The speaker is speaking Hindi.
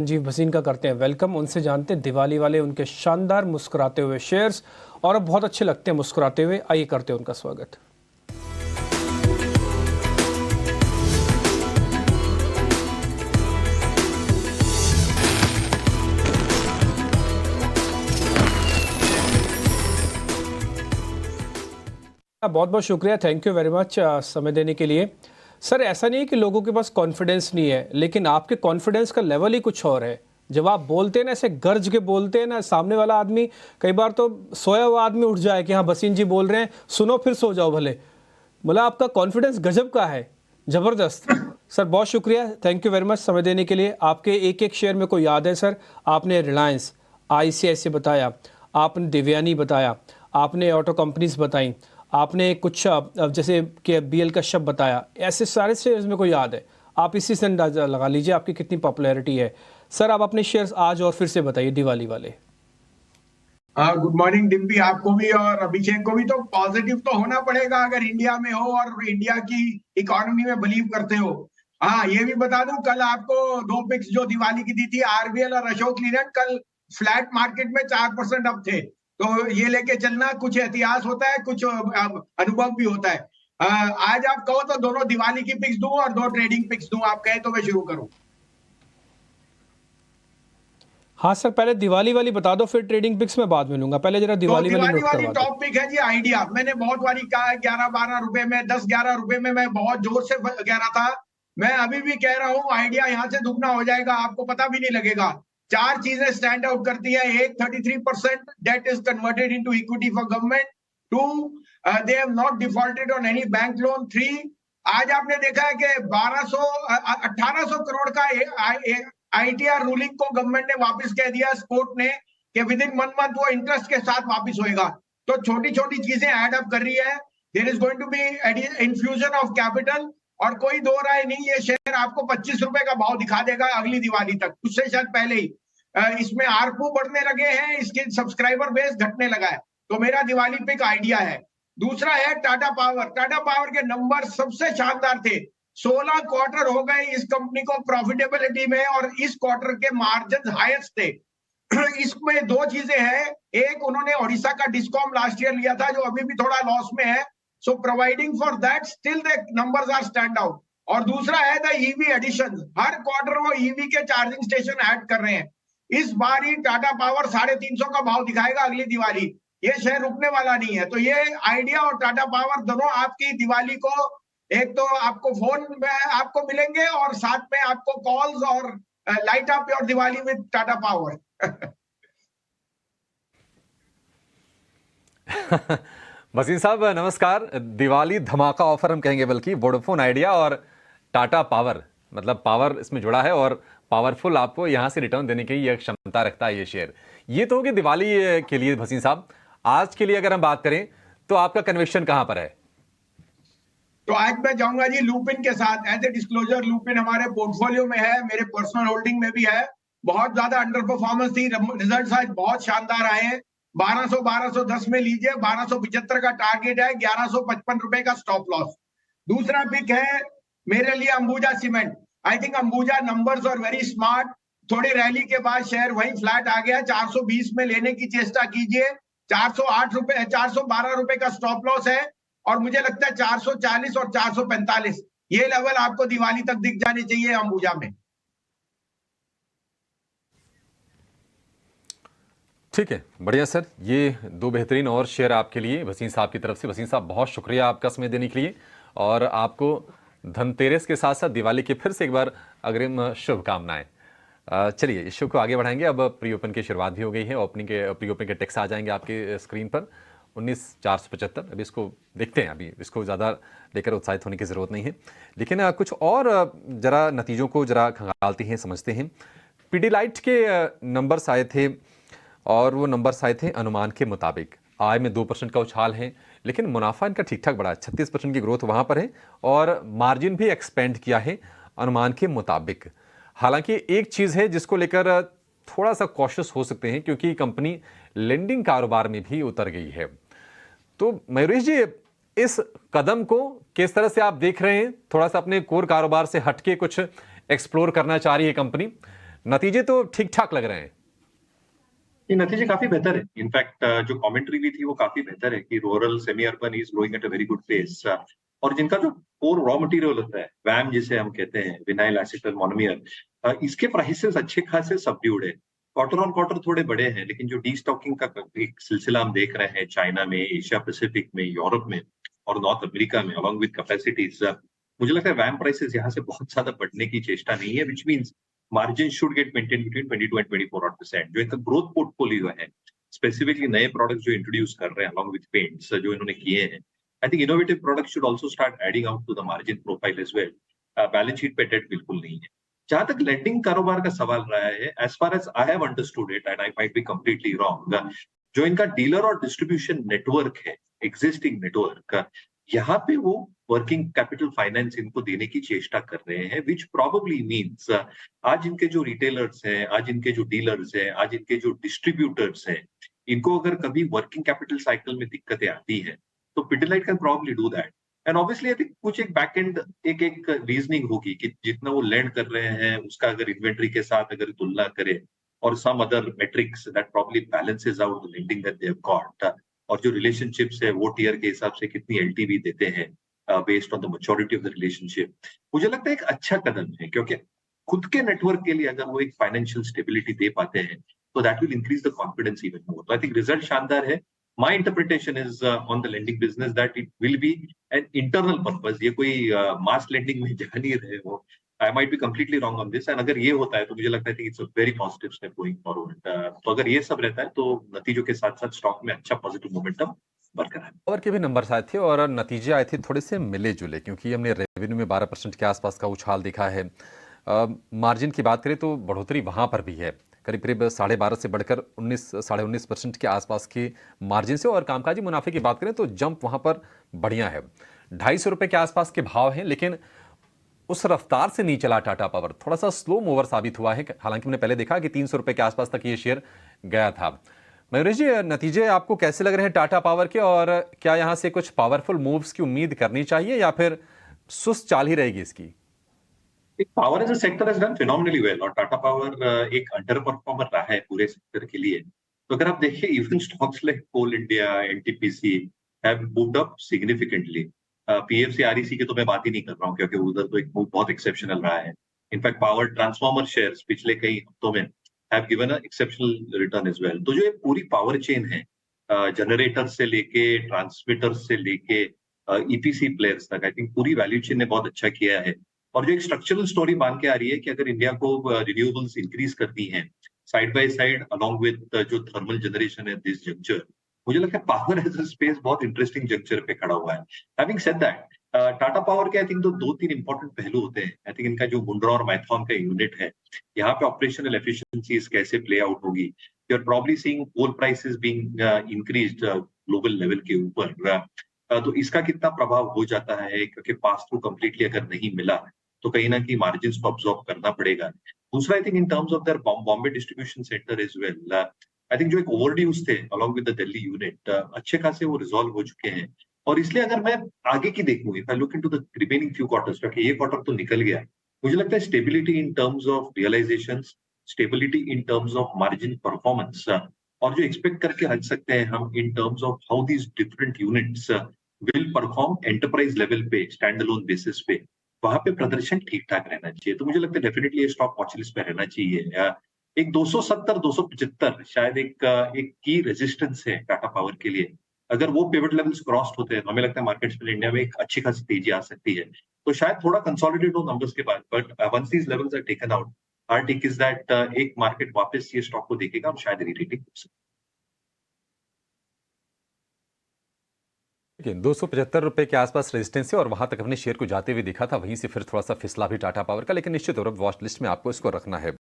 संजीव भसीन का करते हैं वेलकम। उनसे जानते हैं दिवाली वाले उनके शानदार मुस्कुराते हुए शेयर्स, और अब बहुत अच्छे लगते हैं मुस्कुराते हुए। आइए करते हैं उनका स्वागत। बहुत बहुत शुक्रिया, थैंक यू वेरी मच समय देने के लिए। सर, ऐसा नहीं है कि लोगों के पास कॉन्फिडेंस नहीं है, लेकिन आपके कॉन्फिडेंस का लेवल ही कुछ और है। जब आप बोलते हैं ना, ऐसे गर्ज के बोलते हैं ना, सामने वाला आदमी, कई बार तो सोया हुआ आदमी उठ जाए कि हाँ भसीन जी बोल रहे हैं, सुनो फिर सो जाओ भले। मतलब आपका कॉन्फिडेंस गजब का है, ज़बरदस्त। सर बहुत शुक्रिया, थैंक यू वेरी मच समय देने के लिए। आपके एक एक शेयर मेरे को याद है सर। आपने रिलायंस, ICICI बताया, आपने देवयानी बताया, आपने ऑटो कंपनीज बताई, आपने कुछ जैसे कि BL कश्यप बताया। ऐसे सारे शेयर्स मेरे को याद है। आप इसी से अंदाजा लगा लीजिए आपकी कितनी पॉपुलैरिटी है। सर आप अपने शेयर्स आज और फिर से बताइए दिवाली वाले। गुड मॉर्निंग डिम्पी, आपको भी और अभिषेक को भी। तो पॉजिटिव तो होना पड़ेगा अगर इंडिया में हो और इंडिया की इकोनॉमी में बिलीव करते हो। हाँ, ये भी बता दूं, कल आपको दो पिक्स जो दिवाली की दी थी, RBL और अशोक लीलैंड, कल फ्लैट मार्केट में 4% अप थे। तो ये लेके चलना, कुछ इतिहास होता है, कुछ अनुभव भी होता है। आज आप कहो तो दोनों दिवाली की पिक्स दूं और दो ट्रेडिंग पिक्स दूं, आप कहे तो मैं शुरू करूं। हाँ सर, पहले दिवाली वाली बता दो, फिर ट्रेडिंग पिक्स में बाद में लूंगा। पहले जरा तो दिवाली वाली दिवाली नोट वाली करवा दो। टॉप पिक है जी आइडिया। मैंने बहुत बारी कहा है, 11-12 रुपए में, 10-11 रुपए में मैं बहुत जोर से कह रहा था। मैं अभी भी कह रहा हूं, आइडिया यहां से दुगना हो जाएगा, आपको पता भी नहीं लगेगा। चार चीजें स्टैंड आउट करती है। एक, 33% debt is converted into equity for government. Two, they have not defaulted on any bank loan. Three, आज आपने देखा है कि 1800 करोड़ का ITR रूलिंग को गवर्नमेंट ने वापस कह दिया, कोर्ट ने, कि विद इन 1 मंथ वो इंटरेस्ट के साथ वापस होएगा। तो छोटी छोटी चीजें एड अप कर रही है। There is going to be infusion of capital, और कोई दो राय नहीं, ये शेयर आपको 25 रुपए का भाव दिखा देगा अगली दिवाली तक, उससे शायद पहले ही। इसमें आरपू बढ़ने लगे हैं, इसके सब्सक्राइबर बेस घटने लगा है। तो मेरा दिवाली पिक आइडिया है। दूसरा है टाटा पावर। टाटा पावर के नंबर सबसे शानदार थे। 16 क्वार्टर हो गए इस कंपनी को प्रॉफिटेबिलिटी में, और इस क्वार्टर के मार्जिन हाईएस्ट थे। इसमें दो चीजें हैं। एक, उन्होंने ओडिशा का डिस्कॉम लास्ट ईयर लिया था, जो अभी भी थोड़ा लॉस में है। So providing for that, still the numbers are stand out. और दूसरा है द EV एडिशन। हर क्वार्टर वो EV के चार्जिंग स्टेशन ऐड कर रहे हैं। इस बार ही टाटा पावर 350 का भाव दिखाएगा अगली दिवाली। ये शेयर रुकने वाला नहीं है। तो ये आइडिया और टाटा पावर दोनों आपकी दिवाली को, एक तो आपको फोन में आपको मिलेंगे, और साथ में आपको कॉल्स, और light up your Diwali with Tata Power. Wasim साहब नमस्कार। दिवाली धमाका ऑफर हम कहेंगे, बल्कि वोडाफोन आइडिया और टाटा पावर, मतलब पावर इसमें जुड़ा है और पावरफुल आपको यहां से रिटर्न देने की यह क्षमता रखता है ये शेयर। ये तो होगी दिवाली के लिए। वसीम साहब, आज के लिए अगर हम बात करें तो आपका कन्विक्शन कहां पर है? तो आज मैं जाऊंगा जी लुपिन के साथ। एज ए डिस्क्लोजर, लुपिन हमारे पोर्टफोलियो में है, मेरे पर्सनल होल्डिंग में भी है। बहुत ज्यादा अंडर परफॉर्मेंस थी, रिजल्ट आज बहुत शानदार आए हैं। 1210 में लीजिए, 1275 का टारगेट है, 1155 रुपए का स्टॉप लॉस। दूसरा पिक है मेरे लिए Ambuja cement. I think Ambuja numbers are very smart. थोड़ी रैली के बाद शेयर वहीं फ्लैट आ गया। 420 में लेने की चेष्टा कीजिए। 408 रुपए, 412 रुपए का स्टॉप लॉस है, और मुझे लगता है 440 और 445 ये लेवल आपको दिवाली तक दिख जाने चाहिए अंबुजा में। ठीक है, बढ़िया सर। ये दो बेहतरीन और शेयर आपके लिए वसीम साहब की तरफ से। वसीम साहब बहुत शुक्रिया आपका समय देने के लिए, और आपको धनतेरस के साथ साथ दिवाली की फिर से एक बार अग्रिम शुभकामनाएं। चलिए इस शो को आगे बढ़ाएंगे। अब प्री ओपन की शुरुआत भी हो गई है। ओपनिंग के प्री ओपन के टेक्स्ट आ जाएंगे आपके स्क्रीन पर। 19,475। अभी इसको देखते हैं, अभी इसको ज़्यादा लेकर उत्साहित होने की ज़रूरत नहीं है, लेकिन कुछ और ज़रा नतीजों को ज़रा खंगालते हैं, समझते हैं। पीडीलाइट के नंबर्स आए थे, और वो नंबर्स आए थे अनुमान के मुताबिक। आय में 2% का उछाल है, लेकिन मुनाफा इनका ठीक ठाक बढ़ा है। 36% की ग्रोथ वहाँ पर है, और मार्जिन भी एक्सपेंड किया है अनुमान के मुताबिक। हालांकि एक चीज़ है जिसको लेकर थोड़ा सा कॉशियस हो सकते हैं, क्योंकि कंपनी लेंडिंग कारोबार में भी उतर गई है। तो मयूरेश जी, इस कदम को किस तरह से आप देख रहे हैं? थोड़ा सा अपने कोर कारोबार से हटके कुछ एक्सप्लोर करना चाह रही है कंपनी, नतीजे तो ठीक ठाक लग रहे हैं। ये नतीजे काफी बेहतर है। इनफैक्ट जो कमेंट्री भी थी वो काफी बेहतर है कि rural semi urban is growing at a very good pace. और जिनका जो कोर रॉ मटेरियल होता है, वैम जिसे हम कहते हैं, विनाइल एसीटल मोनोमर, इसके प्राइसेस अच्छे खासे सबड्यूड है। क्वार्टर ऑन क्वार्टर थोड़े बड़े हैं, लेकिन जो डीस्टॉकिंग का एक सिलसिला हम देख रहे हैं चाइना में, एशिया पैसिफिक में, यूरोप में और नॉर्थ अमेरिका में, अलॉन्ग विद कैपेसिटीज, मुझे लगता है वैम प्राइसेस यहाँ से बहुत ज्यादा बढ़ने की चेष्टा नहीं है, which means margins should get maintained between 22 and 24% जो इनका ग्रोथ पोर्टफोलियो है, स्पेसिफिकली नए प्रोडक्ट्स जो इंट्रोड्यूस कर रहे हैं along with paints जो इन्होंने किए हैं, I think innovative products should also start adding out to the margin profile as well. Balance sheet पे डेट बिल्कुल नहीं है। जहां तक लेंडिंग कारोबार का सवाल रहा है, as far as I have understood it and I might be completely wrong, जो इनका डीलर और डिस्ट्रीब्यूशन नेटवर्क है, एग्जिस्टिंग नेटवर्क, यहाँ पे वो वर्किंग कैपिटल फाइनेंस इनको देने की चेष्टा कर रहे हैं, विच प्रोबेबली मीन्स आज इनके जो रिटेलर्स हैं, आज इनके जो डीलर्स हैं, आज इनके जो डिस्ट्रीब्यूटर्स हैं, इनको अगर कभी वर्किंग कैपिटल साइकिल में दिक्कतें आती हैं, तो Pidilite can probably do that. And obviously I think कुछ एक बैक एंड एक रीजनिंग होगी कि जितना वो लैंड कर रहे हैं उसका अगर इन्वेंट्री के साथ अगर तुलना करे और some other metrics that probably balances out the lending that they have got, और जो रिलेशनशिप्स है वो टीयर के हिसाब से कितनी एलटीवी देते हैं based on the maturity of the relationship, मुझे लगता है एक अच्छा कदम है, क्योंकि खुद के नेटवर्क के लिए अगर वो एक फाइनेंशियल स्टेबिलिटी दे पाते हैं तो that will increase the confidence even more. तो आई थिंक रिजल्ट शानदार है। My interpretation is on the lending business that it will be an internal purpose, ये कोई मास लेंडिंग में जा नहीं रहे हो। आई might be completely wrong on this, and अगर ये होता है तो मुझे लगता है कि it's a very positive step going forward. तो अगर ये सब रहता है तो नतीजों के साथ साथ स्टॉक में अच्छा पॉजिटिव मोमेंटम बरकरार। और के भी नंबर्स आए थे और नतीजे आए थे थोड़े से मिले जुले, क्योंकि हमने रेवेन्यू में 12% के आसपास का उछाल दिखा है। मार्जिन की बात करें तो बढ़ोतरी वहाँ पर भी है, करीब करीब 12.5 से बढ़कर 19-19.5% के आसपास के मार्जिन से। और कामकाजी मुनाफे की बात करें तो जंप वहाँ पर बढ़िया है, 250 रुपये के आसपास के भाव हैं, लेकिन उस रफ्तार से नहीं चला टाटा पावर, थोड़ा सा स्लो मूवर साबित हुआ है। हालांकि हमने पहले देखा कि 300 रुपये के आसपास तक ये शेयर गया था। मयूरेश जी, नतीजे आपको कैसे लग रहे हैं टाटा पावर के, और क्या यहां से कुछ पावरफुल मूव्स की उम्मीद करनी चाहिए या फिर सुस्त चाल ही रहेगी इसकी? Power as a sector has done phenomenally well, और टाटा पावर एक अंडर परफॉर्मर रहा है पूरे सेक्टर के लिए। तो अगर आप देखिए, even stocks like Coal India, NTPC have moved up significantly. PFC REC की तो मैं बात ही नहीं कर रहा हूँ, क्योंकि उधर तो एक मूव बहुत एक्सेप्शनल रहा है। इनफैक्ट पावर ट्रांसफार्मर शेयर्स पिछले कई हफ्तों में have given a exceptional return as well. तो जो ये पूरी पावर चेन है, जनरेटर से लेके ट्रांसमीटर से लेके ईपीसी प्लेयर्स तक, आई थिंक पूरी वैल्यू चेन ने बहुत अच्छा किया है। और जो एक स्ट्रक्चरल स्टोरी मान के आ रही है कि अगर इंडिया को रिन्यूएबल्स इंक्रीज करती हैं side by side along with जो थर्मल जनरेशन है दिस जंक्चर, मुझे लगता है पावर एज अ स्पेस बहुत इंटरेस्टिंग जंक्चर पे खड़ा हुआ है। Having said that, Tata power के आई थिंक तो 2-3 इंपॉर्टेंट पहलू होते हैं। आई थिंक इनका जो मुंड्रा और मैथॉन का यूनिट है, यहाँ पे ऑपरेशनल एफिशिएंसीज कैसे प्ले आउट होगी। You are probably seeing coal prices being increased global level के ऊपर, तो इसका कितना प्रभाव हो जाता है, क्योंकि पास थ्रू कंप्लीटली अगर नहीं मिला तो कहीं ना कहीं मार्जिन को अब्सॉर्ब करना पड़ेगा। दूसरा, I think in terms of their Bombay distribution centre as well, I think जो एक ओवरड्यूज थे along with the Delhi unit, अच्छे खासे वो रिजॉल्व हो चुके हैं। और इसलिए अगर मैं आगे की देखूं, if I look into the remaining few quarters, क्योंकि ये क्वार्टर तो निकल गया, मुझे लगता है stability in terms of realisations, stability in terms of margin performance, और जो एक्सपेक्ट करके हट सकते हैं हम इन terms of how these different units will perform enterprise level पे, स्टैंड अलोन बेसिस पे, वहां पे प्रदर्शन ठीक ठाक रहना चाहिए। तो मुझे लगता है डेफिनेटली ये स्टॉक वॉच लिस्ट पे रहना चाहिए। एक 270-275 शायद एक की रेजिस्टेंस है टाटा पावर के लिए। अगर वो पिवट लेवल्स क्रॉस्ड होते हैं तो हमें लगता है मार्केट्स में इंडिया में एक अच्छी खासी तेजी आ सकती है। तो शायद थोड़ा कंसोलिडेट हो नंबर्स के बाद, but once these levels are taken out, our take is that एक मार्केट वापस ये स्टॉक को देखेगा और शायद रीरेटिंग हो सकती है। देखिए, 275 रुपये के आसपास रेजिस्टेंस है और वहां तक अपने शेयर को जाते हुए दिखा था, वहीं से फिर थोड़ा सा फिसला भी टाटा पावर का, लेकिन निश्चित तौर पर वॉच लिस्ट में आपको इसको रखना है।